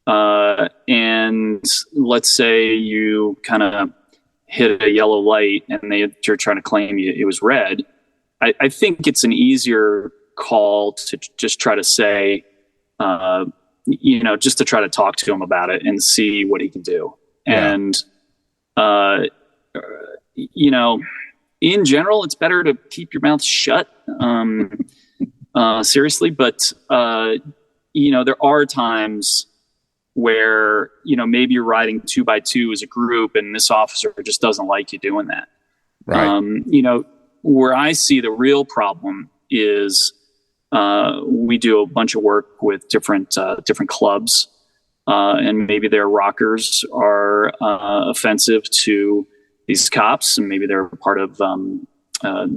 S3: and let's say you kind of hit a yellow light and you're trying to claim it was red. I think it's an easier call to just try to say, just to try to talk to him about it and see what he can do. Yeah. And, in general, it's better to keep your mouth shut, seriously. But, there are times where, maybe you're riding 2x2 as a group and this officer just doesn't like you doing that. Right. Where I see the real problem is, we do a bunch of work with different clubs, and maybe their rockers are, offensive to these cops, and maybe they're part of,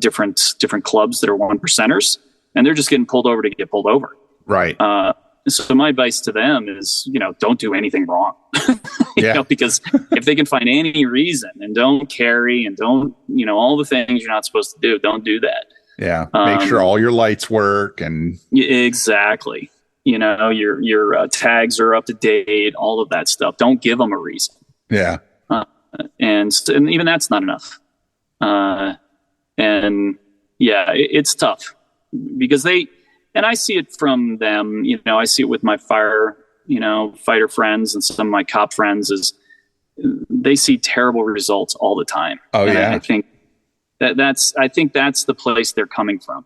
S3: different clubs that are 1%ers, and they're just getting pulled over to get pulled over. Right. So my advice to them is, don't do anything wrong, because if they can find any reason and don't carry and don't, all the things you're not supposed to do, don't do that.
S1: Yeah. Make sure all your lights work and
S3: exactly. Your tags are up to date, all of that stuff. Don't give them a reason. Yeah. And even that's not enough. It's tough because and I see it from them, I see it with my fighter friends and some of my cop friends is they see terrible results all the time. Oh, and yeah. I think that's the place they're coming from.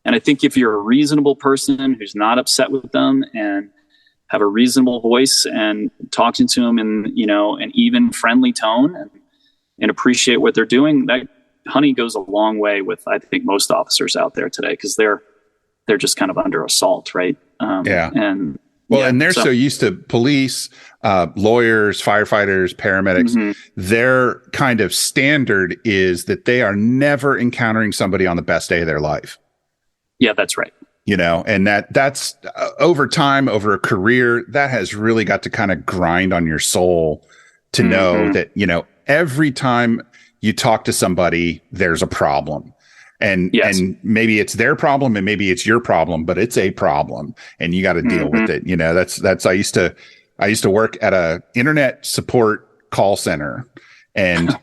S3: And I think if you're a reasonable person who's not upset with them and have a reasonable voice and talking to them in, an even friendly tone and appreciate what they're doing, that honey goes a long way with, I think, most officers out there today. 'Cause they're just kind of under assault. Right. And
S1: they're so used to police, lawyers, firefighters, paramedics. Mm-hmm. Their kind of standard is that they are never encountering somebody on the best day of their life.
S3: Yeah, that's right.
S1: And that's over time, over a career, that has really got to kind of grind on your soul to know that, every time you talk to somebody, there's a problem. And maybe it's their problem and maybe it's your problem, but it's a problem and you got to deal with it. I used to work at a internet support call center. And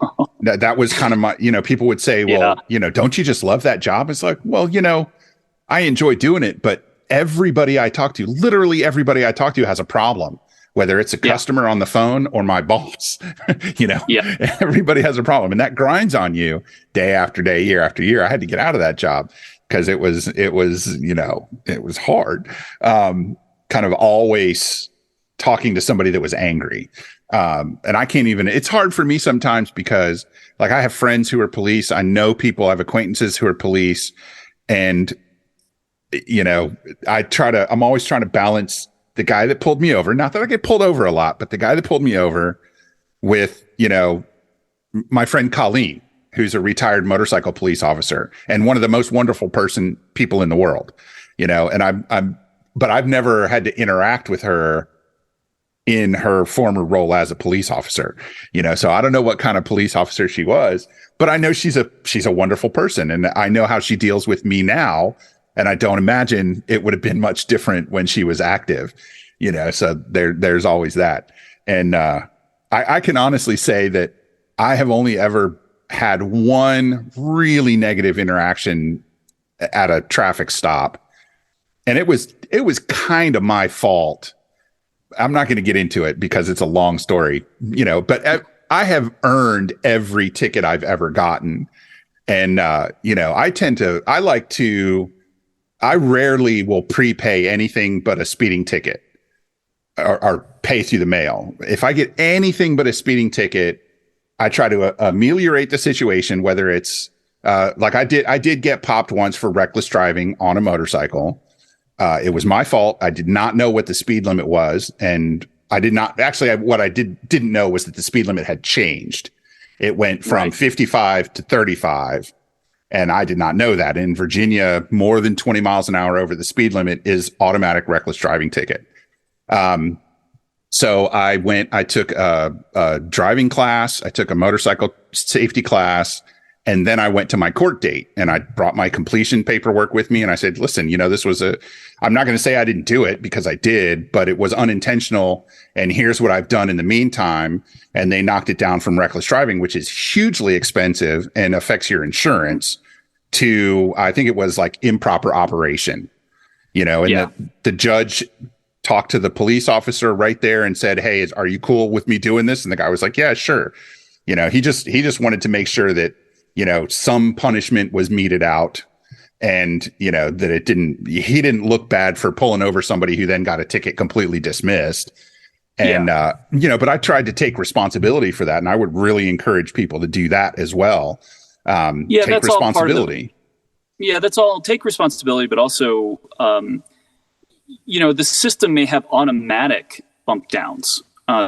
S1: that was kind of my, people would say, well, don't you just love that job? It's like, well, I enjoy doing it, but everybody I talk to, literally everybody I talk to has a problem, whether it's a customer on the phone or my boss, everybody has a problem, and that grinds on you day after day, year after year. I had to get out of that job because it was hard. Kind of always talking to somebody that was angry. And I can't even, it's hard for me sometimes because like I have friends who are police. I know people, I have acquaintances who are police, and I'm always trying to balance the guy that pulled me over. Not that I get pulled over a lot, but the guy that pulled me over with, my friend Colleen, who's a retired motorcycle police officer and one of the most wonderful people in the world, and but I've never had to interact with her in her former role as a police officer, so I don't know what kind of police officer she was, but I know she's a wonderful person, and I know how she deals with me now. And I don't imagine it would have been much different when she was active, so there's always that. And, I can honestly say that I have only ever had one really negative interaction at a traffic stop. And it was kind of my fault. I'm not going to get into it because it's a long story, but I have earned every ticket I've ever gotten. And, I rarely will prepay anything but a speeding ticket or pay through the mail. If I get anything but a speeding ticket, I try to ameliorate the situation, whether it's like I did get popped once for reckless driving on a motorcycle. It was my fault. I did not know what the speed limit was. And I did not actually, what I didn't know was that the speed limit had changed. It went from 55 to 35. And I did not know that. In Virginia, more than 20 miles an hour over the speed limit is automatic reckless driving ticket. So I took a driving class. I took a motorcycle safety class. And then I went to my court date and I brought my completion paperwork with me. And I said, listen, this was I'm not going to say I didn't do it because I did, but it was unintentional. And here's what I've done in the meantime. And they knocked it down from reckless driving, which is hugely expensive and affects your insurance, to, I think it was like improper operation, and the judge talked to the police officer right there and said, hey, are you cool with me doing this? And the guy was like, yeah, sure. He just wanted to make sure that, some punishment was meted out, and, that he didn't look bad for pulling over somebody who then got a ticket completely dismissed. And, but I tried to take responsibility for that. And I would really encourage people to do that as well. Take
S3: that's
S1: responsibility.
S3: That's all. Take responsibility, but also, the system may have automatic bump downs,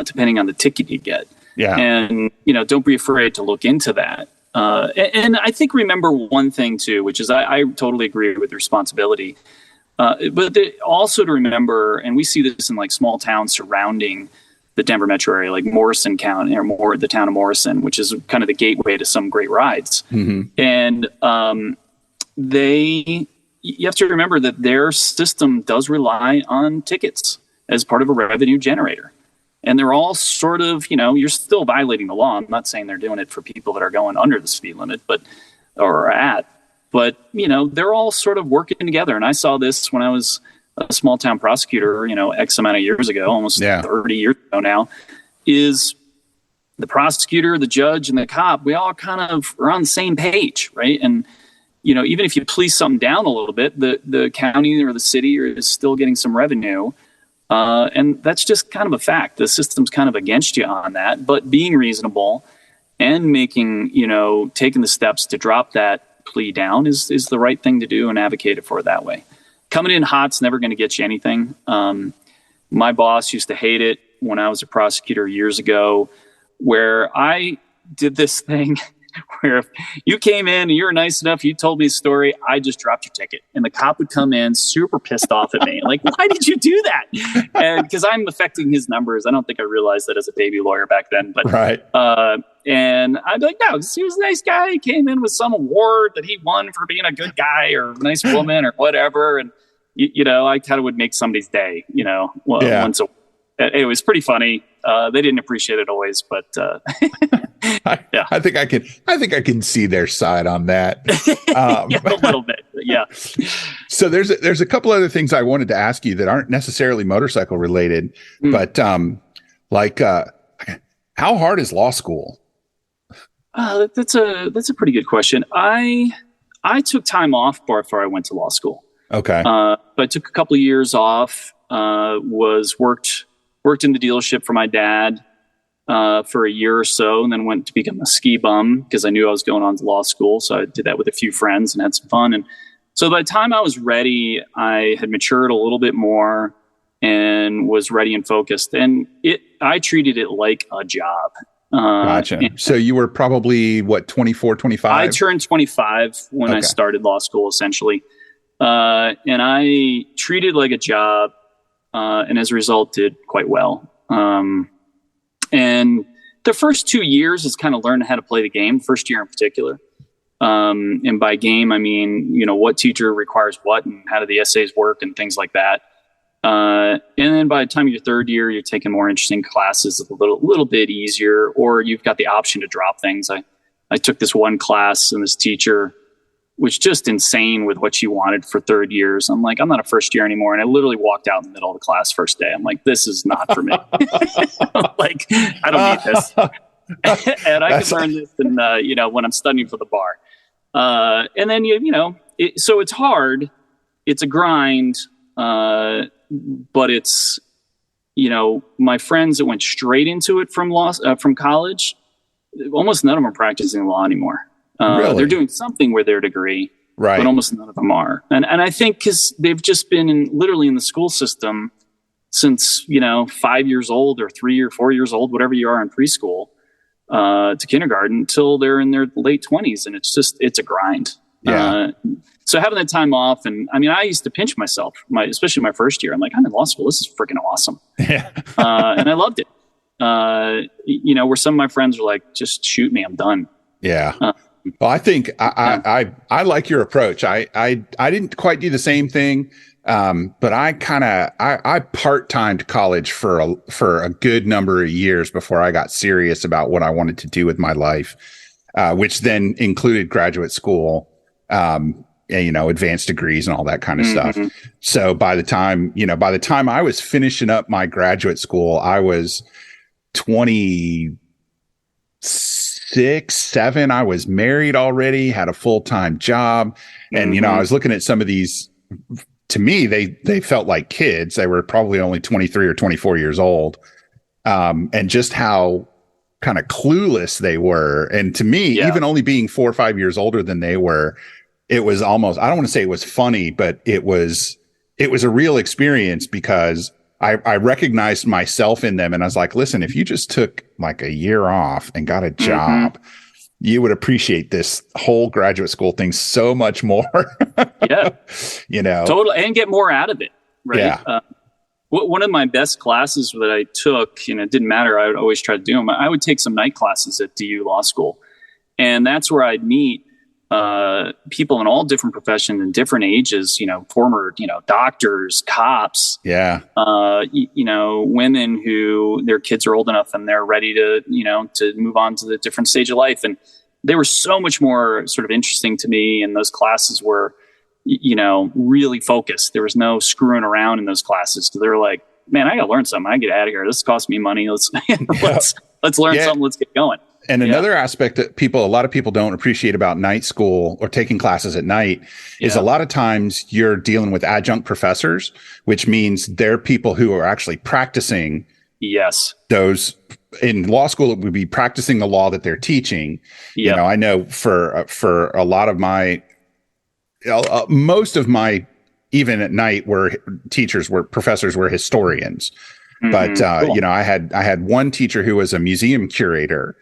S3: depending on the ticket you get. Yeah. And, don't be afraid to look into that. And I think remember one thing too, which is I totally agree with responsibility. But also to remember, and we see this in like small towns surrounding the Denver metro area, like Morrison County or the town of Morrison, which is kind of the gateway to some great rides. Mm-hmm. And you have to remember that their system does rely on tickets as part of a revenue generator. And they're all sort of, you're still violating the law. I'm not saying they're doing it for people that are going under the speed limit, but they're all sort of working together. And I saw this when I was a small town prosecutor, X amount of years ago, almost 30 years ago now, is the prosecutor, the judge, and the cop, we all kind of are on the same page, right? And, even if you police something down a little bit, the county or the city is still getting some revenue. And that's just kind of a fact. The system's kind of against you on that, but being reasonable and making, taking the steps to drop that plea down is the right thing to do, and advocate it for it that way. Coming in hot's never going to get you anything. My boss used to hate it when I was a prosecutor years ago, where I did this thing where if you came in and you were nice enough, you told me a story, I just dropped your ticket. And the cop would come in super pissed off at me. Like, why did you do that? And because I'm affecting his numbers. I don't think I realized that as a baby lawyer back then. But
S1: right.
S3: And I'd be like, no, he was a nice guy. He came in with some award that he won for being a good guy or a nice woman or whatever. And, I kind of would make somebody's day, once a it was pretty funny. They didn't appreciate it always, but yeah.
S1: I think I can see their side on that.
S3: Yeah, a little bit. Yeah.
S1: So there's a couple other things I wanted to ask you that aren't necessarily motorcycle related, but how hard is law school?
S3: That's a pretty good question. I took time off before I went to law school.
S1: Okay.
S3: But I took a couple of years off. Worked in the dealership for my dad for a year or so, and then went to become a ski bum because I knew I was going on to law school. So I did that with a few friends and had some fun. And so by the time I was ready, I had matured a little bit more and was ready and focused. And I treated it like a job.
S1: Gotcha. So you were probably, 24, 25?
S3: I turned 25 when I started law school, essentially. And I treated it like a job, and as a result did quite well. And the first 2 years is kind of learning how to play the game, first year in particular. And by game, I mean, what teacher requires what and how do the essays work and things like that. And then by the time you're third year, you're taking more interesting classes, a little bit easier, or you've got the option to drop things. I took this one class and this teacher was just insane with what she wanted for third years. I'm like, I'm not a first year anymore. And I literally walked out in the middle of the class first day. I'm like, this is not for me. Like, I don't need this. And I can learn this when I'm studying for the bar. And then, so it's hard. It's a grind. But it's, my friends that went straight into it from college, almost none of them are practicing law anymore.
S1: Really?
S3: They're doing something with their degree,
S1: right?
S3: But almost none of them are. And I think because they've just been literally in the school system since, 5 years old or 3 or 4 years old, whatever you are in preschool, to kindergarten until they're in their late 20s. And it's a grind.
S1: Yeah.
S3: So having that time off, and I mean, I used to pinch myself, especially my first year. I'm like, I'm in law school. This is freaking awesome.
S1: Yeah.
S3: And I loved it. Where some of my friends were like, just shoot me, I'm done.
S1: Yeah. Well, I think I like your approach. I didn't quite do the same thing. But I part-timed college for a good number of years before I got serious about what I wanted to do with my life, which then included graduate school, advanced degrees and all that kind of stuff. So by the time I was finishing up my graduate school, I was 26, 7. I was married already, had a full-time job. And, I was looking at some of these, to me, they felt like kids. They were probably only 23 or 24 years old. And just how kind of clueless they were. And to me, even only being 4 or 5 years older than they were, it was almost, I don't want to say it was funny, but it was a real experience because I recognized myself in them. And I was like, listen, if you just took like a year off and got a job, you would appreciate this whole graduate school thing so much more.
S3: Yeah. Totally. And get more out of it. Right.
S1: Yeah.
S3: One of my best classes that I took, it didn't matter. I would always try to do them. I would take some night classes at DU Law School. And that's where I'd meet people in all different professions and different ages, former, doctors, cops, women who their kids are old enough and they're ready to, to move on to the different stage of life. And they were so much more sort of interesting to me. And those classes were, really focused. There was no screwing around in those classes. So they were like, man, I got to learn something. I get out of here. This costs me money. Let's learn something. Let's get going.
S1: And another aspect that a lot of people don't appreciate about night school or taking classes at night is a lot of times you're dealing with adjunct professors, which means they're people who are actually practicing.
S3: Yes.
S1: Those in law school, it would be practicing the law that they're teaching. Yep. I know for a lot of my, most of my, even at night professors were historians. But, cool. I had one teacher who was a museum curator.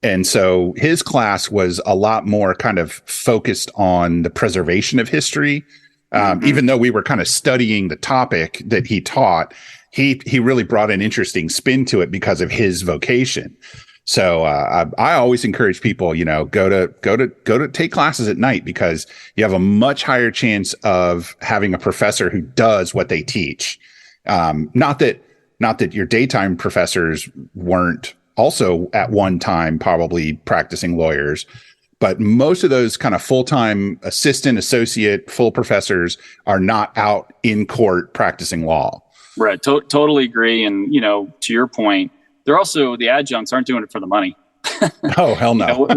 S1: And so his class was a lot more kind of focused on the preservation of history. Even though we were kind of studying the topic that he taught, he really brought an interesting spin to it because of his vocation. So, I always encourage people, go to take classes at night because you have a much higher chance of having a professor who does what they teach. Not that not that your daytime professors weren't also at one time probably practicing lawyers, but most of those kind of full-time assistant, associate, full professors are not out in court practicing law.
S3: Right. Totally agree. And, to your point, they're also, the adjuncts aren't doing it for the money.
S1: Oh, hell no.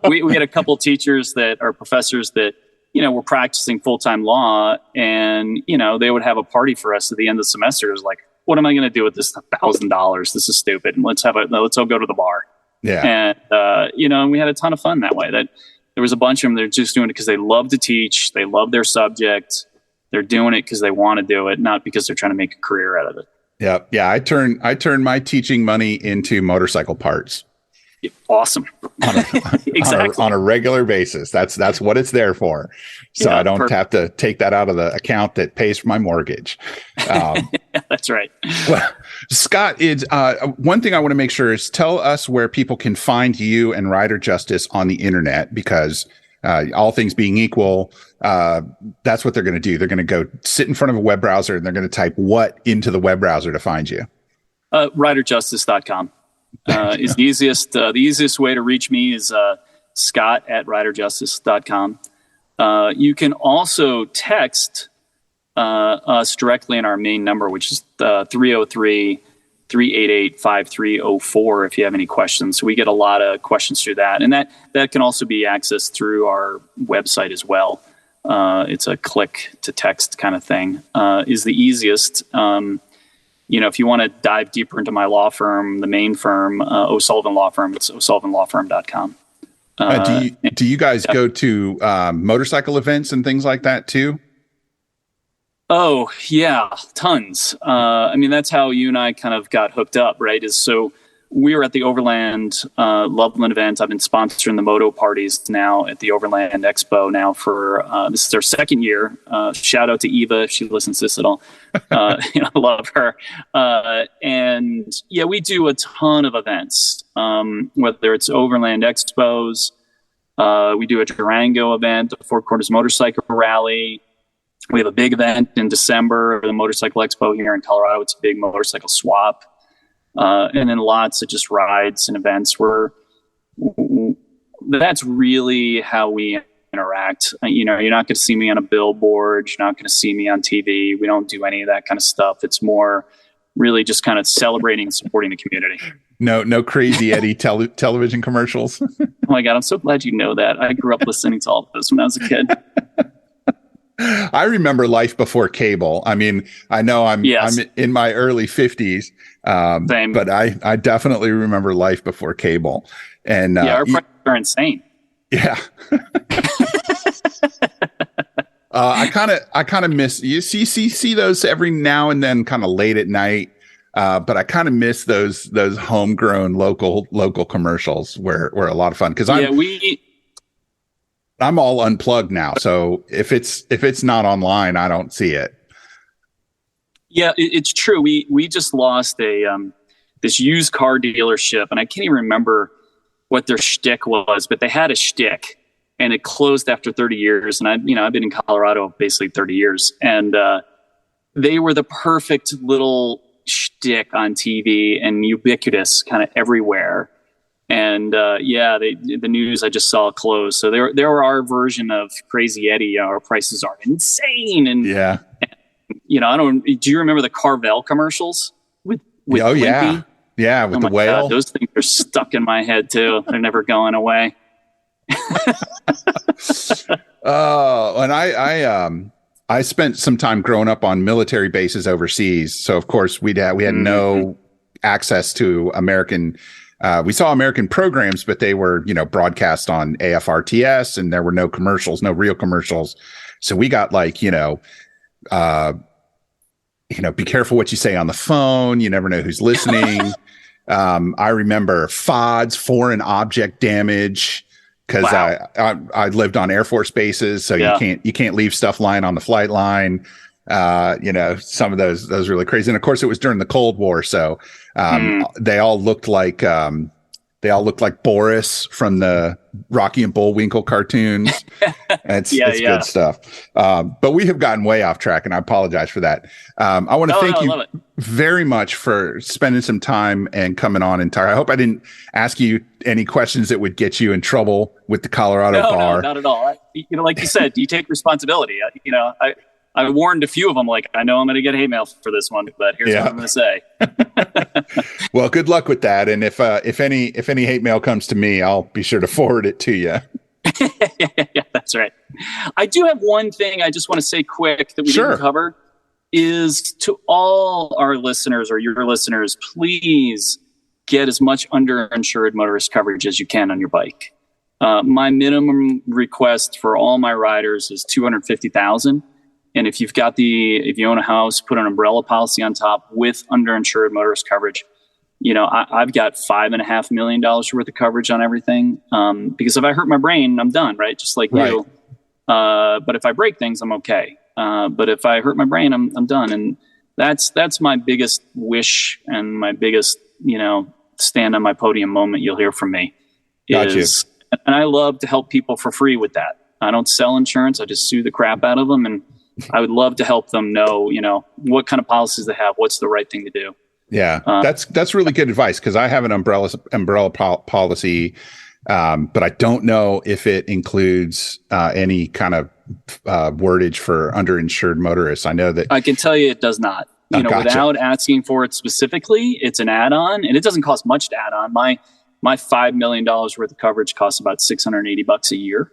S3: We had a couple teachers that are professors that, were practicing full-time law, and, they would have a party for us at the end of the semester. It was like, what am I going to do with this $1,000? This is stupid. And let's all go to the bar.
S1: Yeah.
S3: And, and we had a ton of fun that way. That there was a bunch of them that are just doing it because they love to teach. They love their subject. They're doing it because they want to do it, not because they're trying to make a career out of it.
S1: Yeah. Yeah. I turned my teaching money into motorcycle parts.
S3: Awesome.
S1: Exactly. On a regular basis. That's what it's there for. So I don't have to take that out of the account that pays for my mortgage.
S3: That's right.
S1: Well, Scott, it's one thing I want to make sure is tell us where people can find you and RiderJustice on the internet, because all things being equal, that's what they're going to do. They're going to go sit in front of a web browser and they're going to type what into the web browser to find you.
S3: RiderJustice.com. Is the easiest. The easiest way to reach me is Scott at RiderJustice.com. You can also text us directly in our main number, which is 303-388-5304 if you have any questions. So we get a lot of questions through that. And that can also be accessed through our website as well. It's a click to text kind of thing, is the easiest. If you want to dive deeper into my law firm, the main firm, O'Sullivan Law Firm, it's o'sullivanlawfirm.com.
S1: Do you guys go to motorcycle events and things like that too?
S3: Oh, yeah, tons. That's how you and I kind of got hooked up, right? So we were at the Overland Loveland event. I've been sponsoring the moto parties now at the Overland Expo now for, this is our second year. Shout out to Eva if she listens to this at all. I love her. And yeah, we do a ton of events, whether it's Overland Expos. We do a Durango event, a Four Corners Motorcycle Rally. We have a big event in December, the Motorcycle Expo here in Colorado. It's a big motorcycle swap. And then lots of just rides and events where that's really how we interact. You're not going to see me on a billboard. You're not going to see me on TV. We don't do any of that kind of stuff. It's more really just kind of celebrating and supporting the community.
S1: No crazy Eddie television commercials.
S3: Oh my God. I'm so glad you know that. I grew up listening to all of this when I was a kid.
S1: I remember life before cable. I mean, I know I'm in my early 50s,
S3: Same.
S1: but I definitely remember life before cable. And
S3: our prices are insane.
S1: Yeah. I kind of miss, you see those every now and then, kind of late at night. But I kind of miss those homegrown local commercials where a lot of fun. Cause I'm all unplugged now. So if it's not online, I don't see it.
S3: Yeah, it's true. We just lost this used car dealership, and I can't even remember what their shtick was, but they had a shtick, and it closed after 30 years. And I've been in Colorado basically 30 years, and they were the perfect little shtick on TV and ubiquitous kind of everywhere. And the news I just saw closed. So they were our version of Crazy Eddie. Our prices are insane. And
S1: yeah,
S3: do you remember the Carvel commercials with
S1: Blimpie? Yeah, with the whale.
S3: God, those things are stuck in my head too. They're never going away.
S1: And I spent some time growing up on military bases overseas. So of course we had no access to American. We saw American programs, but they were, broadcast on AFRTS, and there were no commercials, no real commercials. So we got be careful what you say on the phone. You never know who's listening. I remember FODs, foreign object damage, because I lived on Air Force bases, so you can't leave stuff lying on the flight line. Some of those really crazy. And of course it was during the Cold War. So, they all looked like, They all look like Boris from the Rocky and Bullwinkle cartoons. It's good stuff. But we have gotten way off track, and I apologize for that. I want to thank you very much for spending some time and coming on and talking. I hope I didn't ask you any questions that would get you in trouble with the Colorado bar.
S3: No, not at all. Like you said, you take responsibility. I warned a few of them, like, I know I'm going to get hate mail for this one, but here's what I'm going to say.
S1: Well, good luck with that. And if any hate mail comes to me, I'll be sure to forward it to you.
S3: Yeah, that's right. I do have one thing I just want to say quick that we didn't cover is to all our listeners or your listeners, please get as much underinsured motorist coverage as you can on your bike. My minimum request for all my riders is $250,000. And if you own a house, put an umbrella policy on top with underinsured motorist coverage. I've got $5.5 million worth of coverage on everything. Because if I hurt my brain, I'm done, right? Just like you. But if I break things, I'm okay. But if I hurt my brain, I'm done. And that's my biggest wish and my biggest, stand on my podium moment you'll hear from me. And I love to help people for free with that. I don't sell insurance. I just sue the crap out of them. And I would love to help them know, what kind of policies they have, what's the right thing to do.
S1: Yeah, that's really good advice, because I have an umbrella policy, but I don't know if it includes any kind of wordage for underinsured motorists. I know that
S3: I can tell you it does not. Without asking for it specifically, it's an add-on, and it doesn't cost much to add on. My $5 million worth of coverage costs about $680 a year.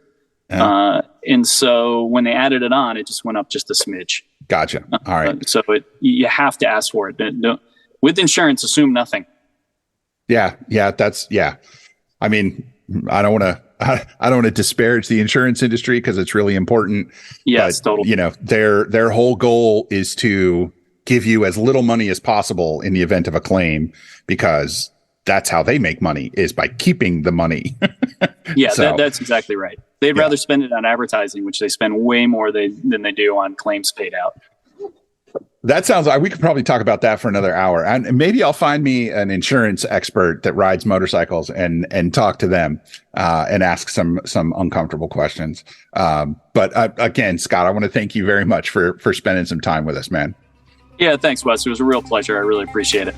S3: And so when they added it on, it just went up just a smidge.
S1: Gotcha. All right.
S3: So you have to ask for it. With insurance, assume nothing.
S1: Yeah. I mean, I don't want to disparage the insurance industry, because it's really important.
S3: Yes,
S1: but,
S3: totally.
S1: Their whole goal is to give you as little money as possible in the event of a claim, because that's how they make money, is by keeping the money.
S3: Yeah, that's exactly right. They'd rather spend it on advertising, which they spend way more than they do on claims paid out.
S1: That sounds like we could probably talk about that for another hour. And maybe I'll find me an insurance expert that rides motorcycles and talk to them and ask some uncomfortable questions. But again, Scott, I want to thank you very much for spending some time with us, man.
S3: Yeah, thanks, Wes. It was a real pleasure. I really appreciate it.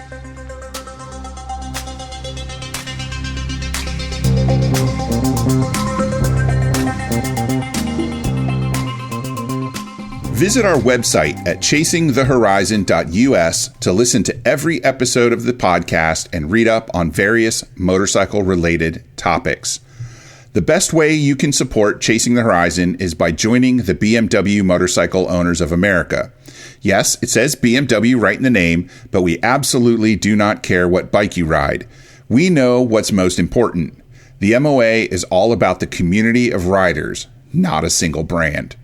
S1: Visit our website at chasingthehorizon.us to listen to every episode of the podcast and read up on various motorcycle-related topics. The best way you can support Chasing the Horizon is by joining the BMW Motorcycle Owners of America. Yes, it says BMW right in the name, but we absolutely do not care what bike you ride. We know what's most important. The MOA is all about the community of riders, not a single brand.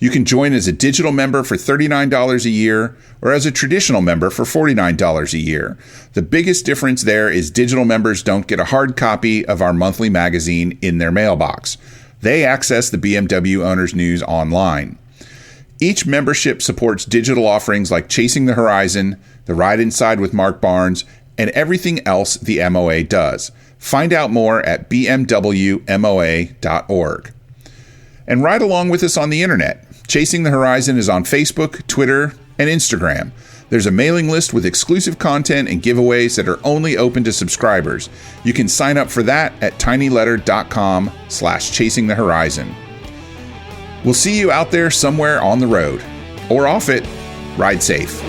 S1: You can join as a digital member for $39 a year or as a traditional member for $49 a year. The biggest difference there is digital members don't get a hard copy of our monthly magazine in their mailbox. They access the BMW Owners News online. Each membership supports digital offerings like Chasing the Horizon, the Ride Inside with Mark Barnes, and everything else the MOA does. Find out more at bmwmoa.org. And ride along with us on the internet. Chasing the Horizon is on Facebook, Twitter, and Instagram. There's a mailing list with exclusive content and giveaways that are only open to subscribers. You can sign up for that at tinyletter.com/chasingthehorizon. We'll see you out there somewhere on the road or off it. Ride safe.